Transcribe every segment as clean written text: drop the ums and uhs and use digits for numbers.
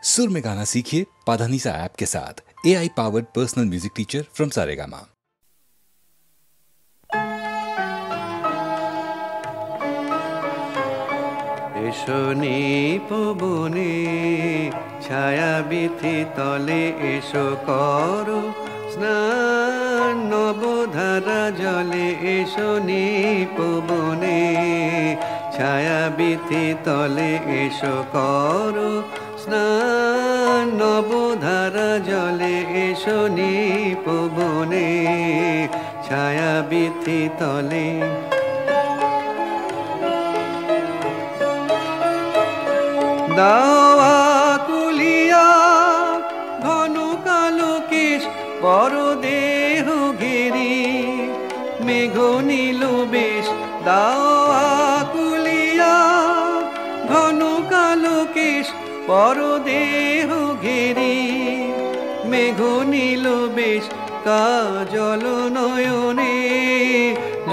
सुर में गाना सीखिए पाधानीसा ऐप के साथ। AI powered personal music teacher from Saregama. এসো নিপবনে ছায়া বিথি তলে এসো করো স্নান নবধারা জলে এসো নিপবনে ছায়া বিথি তলে এসো করো স্নান নবধারা জলে এসো নিপবনে ছায়া বিথি তলে দাওয়া কুলিয়া ঘন কালো কেশ বড় দেহ ঘেরি মেঘ নীল বেশ দাওয়া কুলিয়া ঘন কালো কেশ বড় দেহ ঘেরি মেঘ নীল বেশ কাজল নয়নে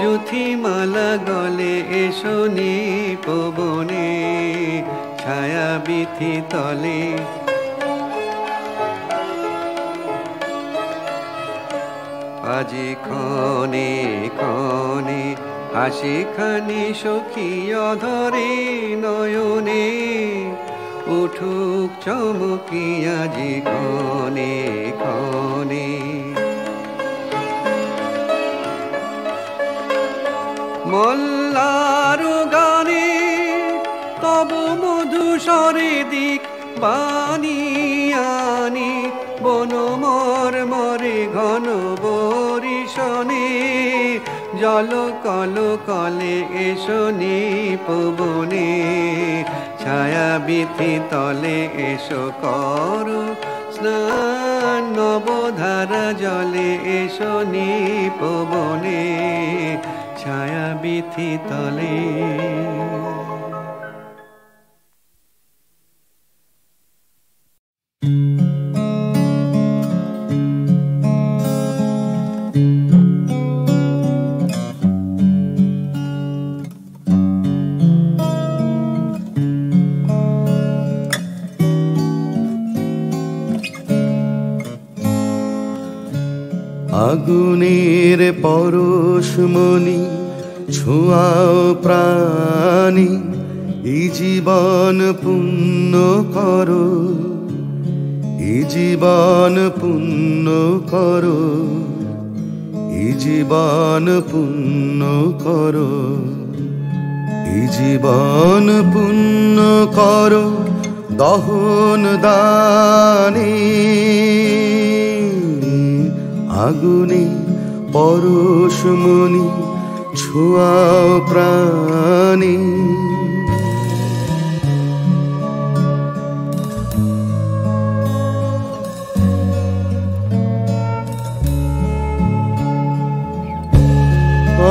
যুথিমালা গলে এসো নিপবনে ছায়া বিথি তলে আজি ক্ষণে ক্ষণে হাসি খানি সখী অধরে নয়নে উঠুক চমকি আজি ক্ষণে ক্ষণে মল্লার গানে তব মধুস্বরে দিক বানিয়ানি বন মর্মরে ঘন বরিশনে জল কল কলে এসো নিপবনে ছায়া বিথি তলে এসো করো স্নান নবধারা জলে এসো নিপবনে ছায়া বিথি তলে আগুনের পরশমণি ছোঁয়াও প্রাণী এই জীবন পুণ্য করো এই জীবন পুণ্য করো এই জীবন পুণ্য করো এই জীবন পুণ্য করো দহন দানে আগুনে পরশমণি ছোঁয়াও প্রাণী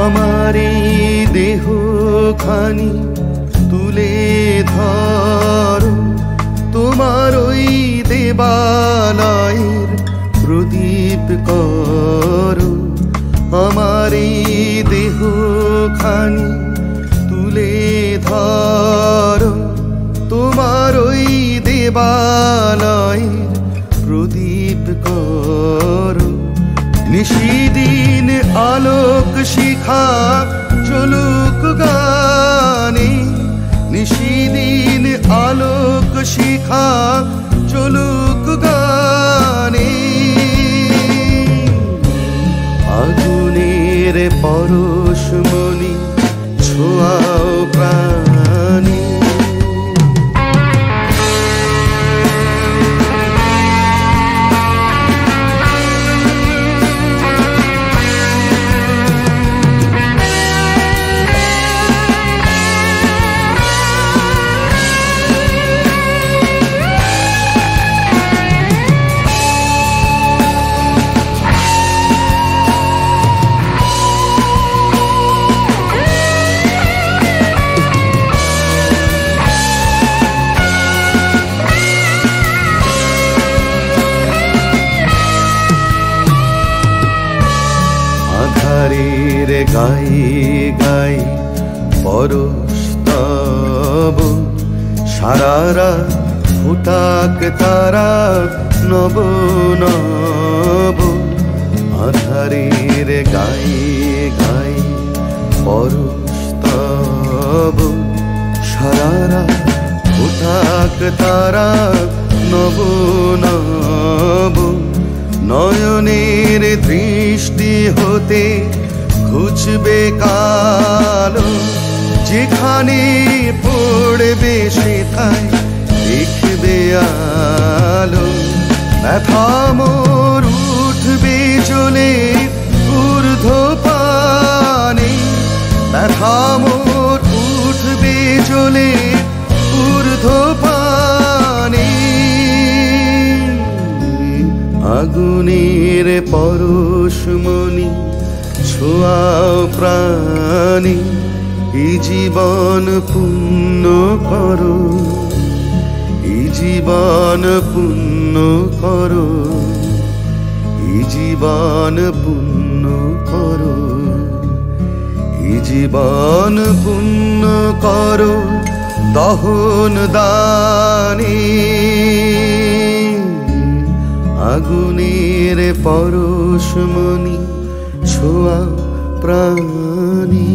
আমার এই দেহ খানি তুলে ধরো তোমার ওই দেবালয়ের প্রদীপ করো আমার এই দেহ খানি তুলে ধরো তোমার ওই দেবালয়ের প্রদীপ করো নিশিদিন আলোক শিখা চলুক গানে নিশিদিন আলোক শিখা চলুক গানে আগুনের পরশমণি ছোঁয়াও প্রাণী গায়ে গায়ে পরশ তব সারা রাত ফোটাক তারা নব নব, আধারের গায়ে গায়ে পরশ তব। সারারা ফোটাক তারা নব নব, নয়নের দৃষ্টি হতে ঘুচবে কালো। যেখানে পড়বে সেথায় দেখবে আলো। ব্যথা মোর উঠবে চলে ঊর্ধ্ব পানে, ব্যথা মোর উঠবে চলে ঊর্ধ্ব পানে। আগুনের পরশমণি ছোঁয়াও প্রাণী, এই জীবন পূর্ণ করো, এই জীবন পূর্ণ করো, এই জীবন পূর্ণ করো, এই জীবন পূর্ণ করো দহন দানে। আগুনের পরশমণি ছোঁয়া প্রাণী।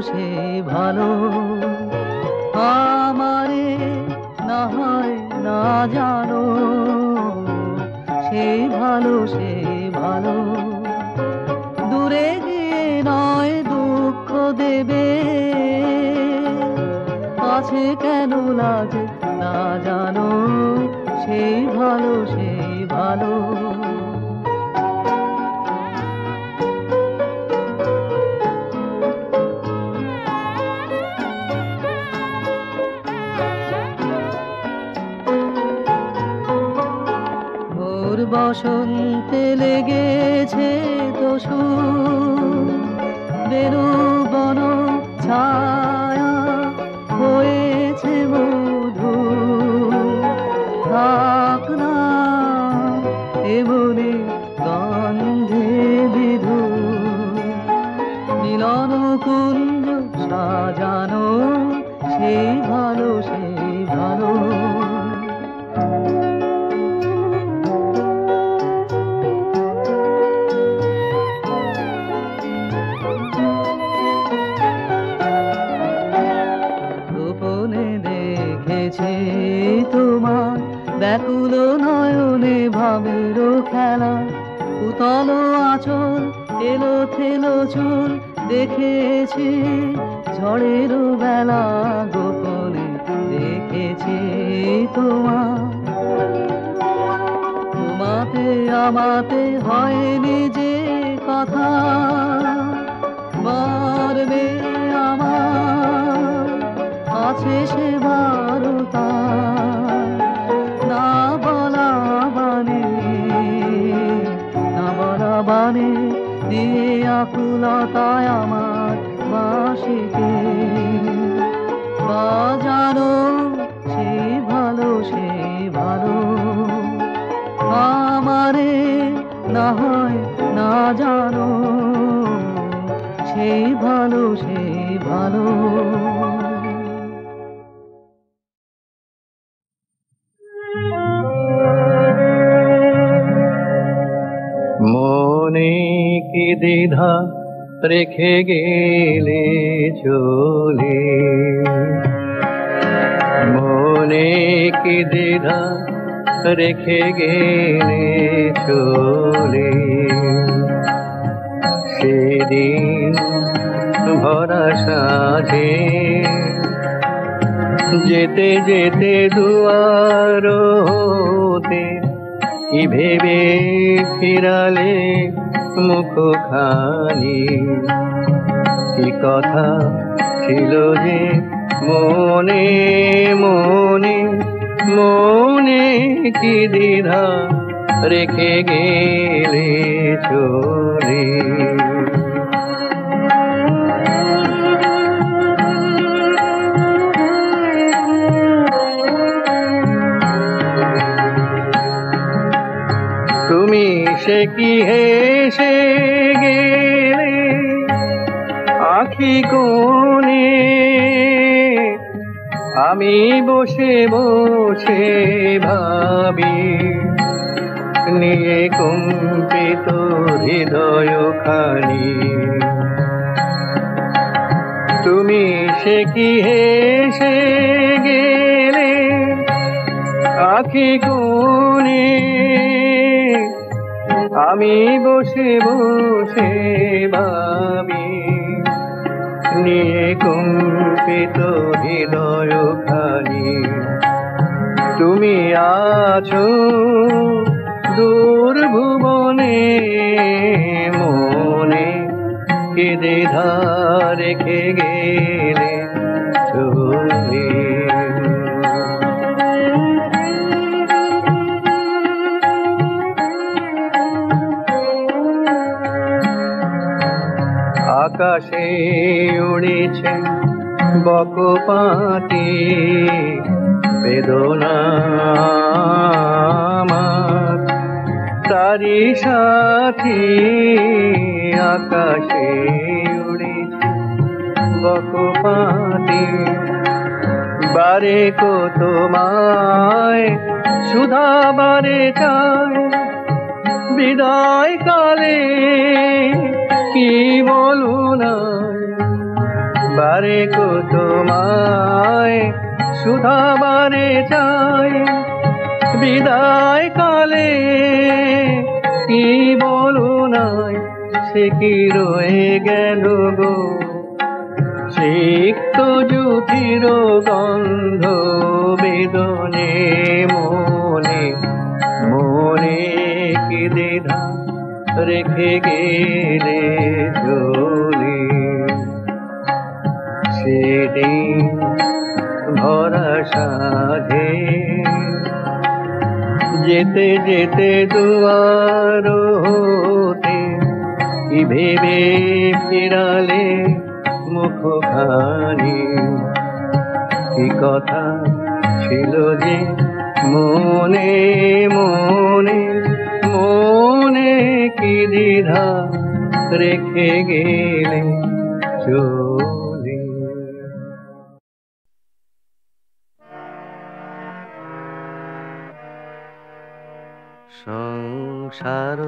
সেই ভালো আমারে না হয় না জানো, সেই ভালো দূরে গিয়ে নয় দুঃখ দেবে, কাছে কেন লাগে না জানো, সেই ভালো বসন্তে লেগেছে দোষু, বেরু বন ছায়া হয়েছে মধু, থাক না এমনি গন্ধে বিধু, মিলন কুঞ্জ সাজানো, সেই ভালো তোমার ব্যাকুল নয়নে ভাবের খেলা, উতল আঁচল এলো থেলো চুল দেখেছি ঝড়ের বেলা, গোপনে দেখেছি তোমাতে আমাতে হয়নি যে কথা, মারবে আমার আছে সে বারতা, না বলা বানে দিয়ে আকুলতায় আমার বাঁশিকে বাজানো, সেই ভালো আমারে না হয় না জানো, সেই ভালো মনে কি দ্বিধা রেখে গেলে চলে, মনে কি দ্বিধা রেখে গেলে চলে, সেদিন ভরা সাজে যেতে যেতে দুয়ার হতে, কি ভেবে ফিরালে মুখখানি, কি কথা ছিল যে মনে মনে, মনে কি দ্বিধা রেখে গেলে চলে। তুমি সে কি হেসে গেলে আখি কোণে, আমি বসে বসে ভাবি নিয়ে কম্পিত হৃদয় খানি। তুমি সে কি হেসে গেলে আখি কোণে, আমি বসে বসে ভাবি নিয়ে কম্পিত হৃদয় খানি। তুমি আছো দূর ভুবনে, মনে কি দ্বিধা রেখে গেলে চলে। আকাশে উড়েছে বকপাতি বেদনা আমার, তারি সাথী। আকাশে উড়েছে বকপাতি বারে কো তোমায় সুধা বারে চায় বিদায় কালে কি বলু নাই বারে কো তোমায় সুধা বারে চায় বিদায় কালে কি বলু নাই সে কি রয়ে গেল গো সিক্ত জুথির গন্ধ বেদনে মনে মনে কি দ্বিধা রেখে গেলে চলে সেদিন ভরা সাধে যেতে যেতে দুয়ার হতে কি ভেবে ফিরালে মুখখানি কি কথা ছিল যে মনে মনে মনে কি দ্বিধা রেখে গেলে চলে সংসার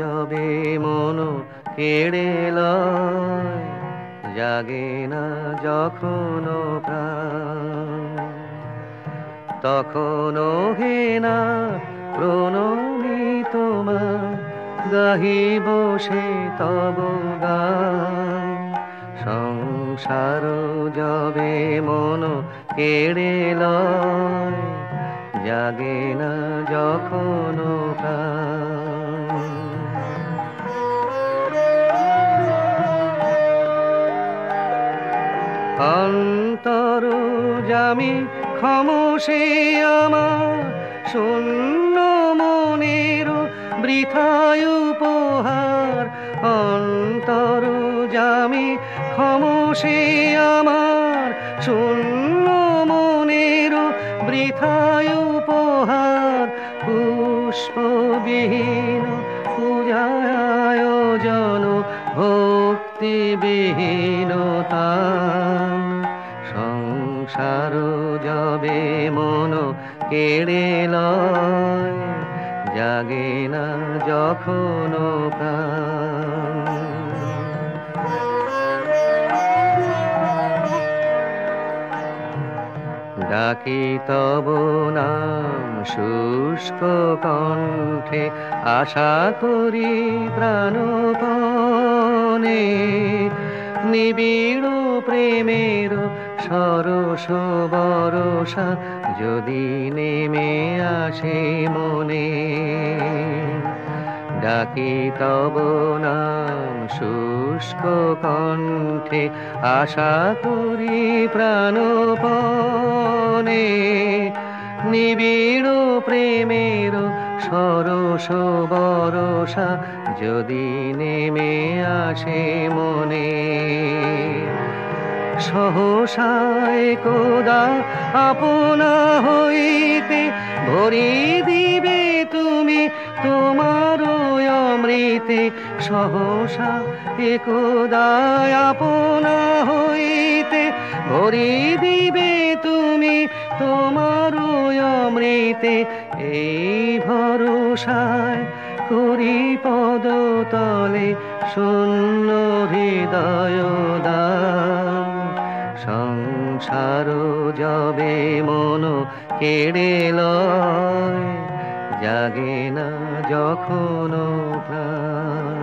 যবে মন কেড়ে লয় জাগে না যখন প্রাণ তখনও হে না প্রণমী তোমার গাহি বসে তব গান সংসার যবে মন কেড়ে লয় জাগে না যখন প্রাণ অন্তর জামি খামোশে আমার শূন্য মনের বৃথায় উপহার অন্তর জামি খামোশে আমার শূন্য মনের বৃথায় উপহার পুষ্পবিহীন পূজায় আয়োজন ভক্তিবিহীনতা সংসার যবে মন কেড়ে লয় জাগে না যখন প্রাণ ডাকি তব নাম শুষ্ক কণ্ঠে আশা করি প্রাণপণে নিবিড় প্রেমের সরস বরষা যদি নেমে আসে মনে ডাকি তব নাম শুষ্ক কণ্ঠে আশা করি প্রাণপণে নিবিড় প্রেমের সরস বরষা যদি নেমে আসে মনে সহসায় কোদা আপনা হইতে ভরি দিবে তুমি তোমার অমৃতে সহসা একদা আপনা হইতে ভরি দিবে তুমি তোমার অমৃতে এই ভরসায় করি পদতলে শূন্য হৃদয় দান সংসার যবে মন কেড়ে লয় জাগে না যখন প্রাণ